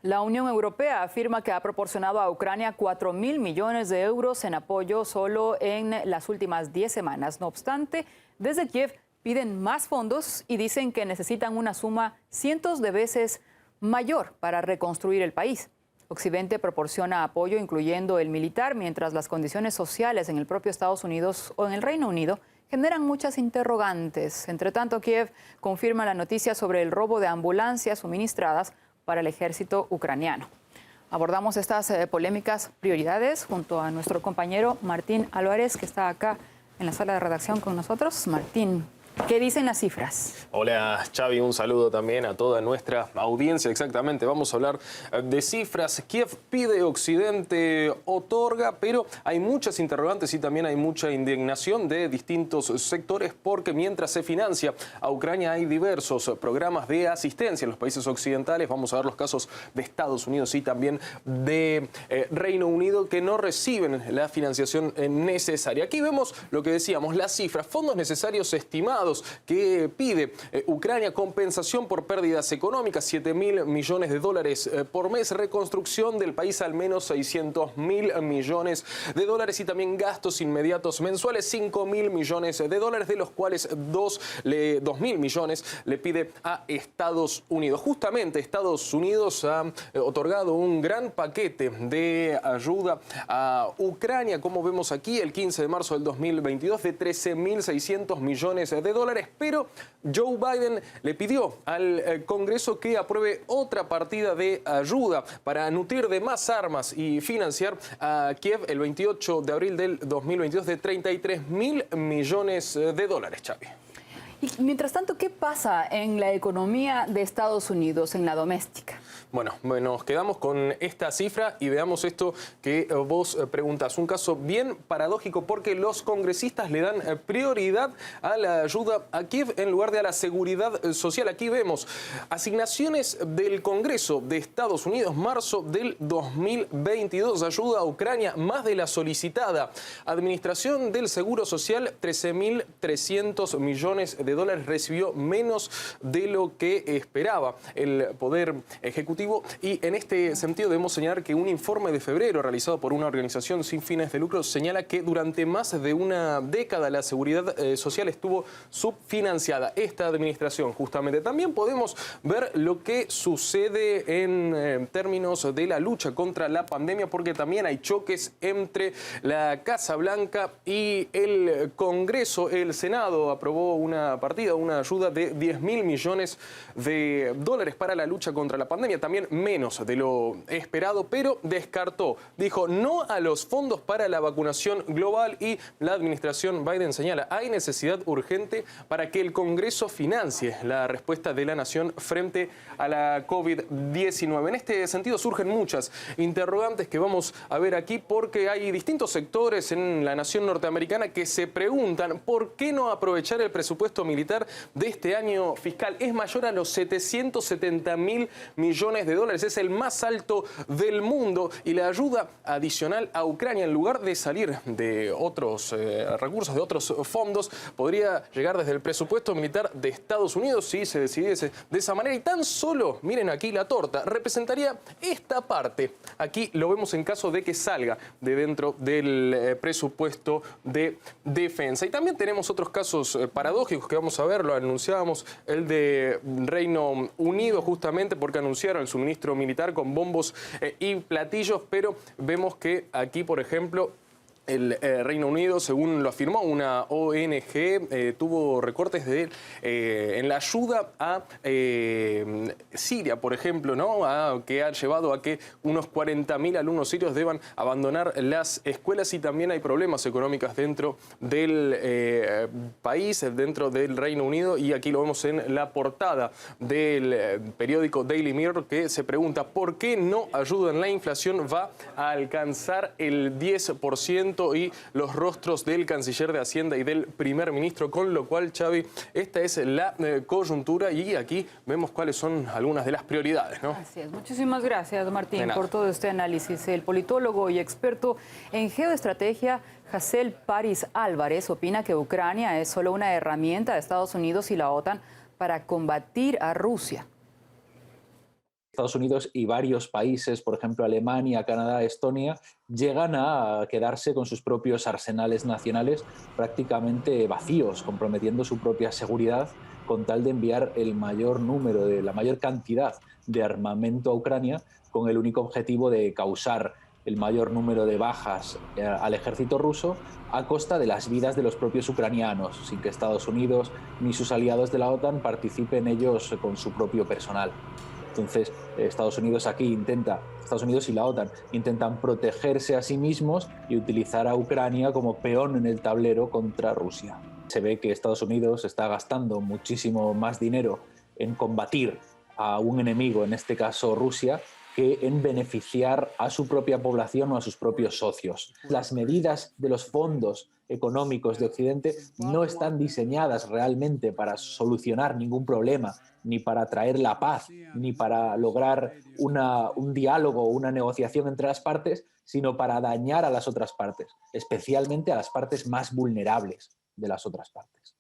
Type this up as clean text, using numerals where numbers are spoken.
La Unión Europea afirma que ha proporcionado a Ucrania 4.000 millones de euros en apoyo solo en las últimas 10 semanas. No obstante, desde Kiev piden más fondos y dicen que necesitan una suma cientos de veces mayor para reconstruir el país. Occidente proporciona apoyo, incluyendo el militar, mientras las condiciones sociales en el propio Estados Unidos o en el Reino Unido generan muchas interrogantes. Entre tanto, Kiev confirma la noticia sobre el robo de ambulancias suministradas para el ejército ucraniano. Abordamos estas polémicas prioridades junto a nuestro compañero Martín Álvarez, que está acá en la sala de redacción con nosotros. Martín, ¿qué dicen las cifras? Hola Xavi, un saludo también a toda nuestra audiencia. Exactamente, vamos a hablar de cifras. Kiev pide, Occidente otorga, pero hay muchas interrogantes y también hay mucha indignación de distintos sectores porque mientras se financia a Ucrania hay diversos programas de asistencia en los países occidentales. Vamos a ver los casos de Estados Unidos y también de Reino Unido que no reciben la financiación necesaria. Aquí vemos lo que decíamos, las cifras, fondos necesarios estimados que pide Ucrania, compensación por pérdidas económicas, 7.000 millones de dólares por mes, reconstrucción del país al menos 600.000 millones de dólares y también gastos inmediatos mensuales, 5.000 millones de dólares, de los cuales 2.000 millones le pide a Estados Unidos. Justamente Estados Unidos ha otorgado un gran paquete de ayuda a Ucrania, como vemos aquí, el 15 de marzo del 2022, de 13.600 millones de dólares, pero Joe Biden le pidió al Congreso que apruebe otra partida de ayuda para nutrir de más armas y financiar a Kiev el 28 de abril del 2022 de 33.000 millones de dólares, Xavi. Y mientras tanto, ¿qué pasa en la economía de Estados Unidos, en la doméstica? Bueno, nos quedamos con esta cifra y veamos esto que vos preguntás. Un caso bien paradójico porque los congresistas le dan prioridad a la ayuda a Kiev en lugar de a la seguridad social. Aquí vemos asignaciones del Congreso de Estados Unidos, marzo del 2022. Ayuda a Ucrania más de la solicitada. Administración del Seguro Social, 13.300 millones de dólares. Recibió menos de lo que esperaba el Poder Ejecutivo. Y en este sentido debemos señalar que un informe de febrero realizado por una organización sin fines de lucro señala que durante más de una década la seguridad social estuvo subfinanciada. Esta administración justamente. También podemos ver lo que sucede en términos de la lucha contra la pandemia porque también hay choques entre la Casa Blanca y el Congreso. El Senado aprobó una partida, una ayuda de 10.000 millones de dólares para la lucha contra la pandemia. También menos de lo esperado, pero descartó. Dijo no a los fondos para la vacunación global y la administración Biden señala hay necesidad urgente para que el Congreso financie la respuesta de la nación frente a la COVID-19. En este sentido surgen muchas interrogantes que vamos a ver aquí porque hay distintos sectores en la nación norteamericana que se preguntan por qué no aprovechar el presupuesto militar de este año fiscal. Es mayor a los 770.000 millones de dólares, es el más alto del mundo y la ayuda adicional a Ucrania en lugar de salir de otros recursos, de otros fondos, podría llegar desde el presupuesto militar de Estados Unidos si se decidiese de esa manera y tan solo, miren aquí la torta, representaría esta parte. Aquí lo vemos en caso de que salga de dentro del presupuesto de defensa. Y también tenemos otros casos paradójicos que vamos a ver, lo anunciábamos, el de Reino Unido justamente porque anunciaron el suministro militar con bombos y platillos, pero vemos que aquí, por ejemplo, el Reino Unido, según lo afirmó una ONG, tuvo recortes en la ayuda a Siria, por ejemplo, ¿no? Que ha llevado a que unos 40.000 alumnos sirios deban abandonar las escuelas y también hay problemas económicos dentro del país, dentro del Reino Unido y aquí lo vemos en la portada del periódico Daily Mirror que se pregunta ¿por qué no ayudan? La inflación va a alcanzar el 10% y los rostros del canciller de Hacienda y del primer ministro, con lo cual, Xavi, esta es la coyuntura y aquí vemos cuáles son algunas de las prioridades, ¿no? Así es. Muchísimas gracias, Martín, por todo este análisis. El politólogo y experto en geoestrategia, Hassel Paris Álvarez, opina que Ucrania es solo una herramienta de Estados Unidos y la OTAN para combatir a Rusia. Estados Unidos y varios países, por ejemplo Alemania, Canadá, Estonia, llegan a quedarse con sus propios arsenales nacionales prácticamente vacíos, comprometiendo su propia seguridad con tal de enviar la mayor cantidad de armamento a Ucrania con el único objetivo de causar el mayor número de bajas al ejército ruso a costa de las vidas de los propios ucranianos, sin que Estados Unidos ni sus aliados de la OTAN participen ellos con su propio personal. Entonces, Estados Unidos y la OTAN intentan protegerse a sí mismos y utilizar a Ucrania como peón en el tablero contra Rusia. Se ve que Estados Unidos está gastando muchísimo más dinero en combatir a un enemigo, en este caso Rusia, que en beneficiar a su propia población o a sus propios socios. Las medidas de los fondos económicos de Occidente no están diseñadas realmente para solucionar ningún problema, ni para traer la paz, ni para lograr un diálogo o una negociación entre las partes, sino para dañar a las otras partes, especialmente a las partes más vulnerables de las otras partes.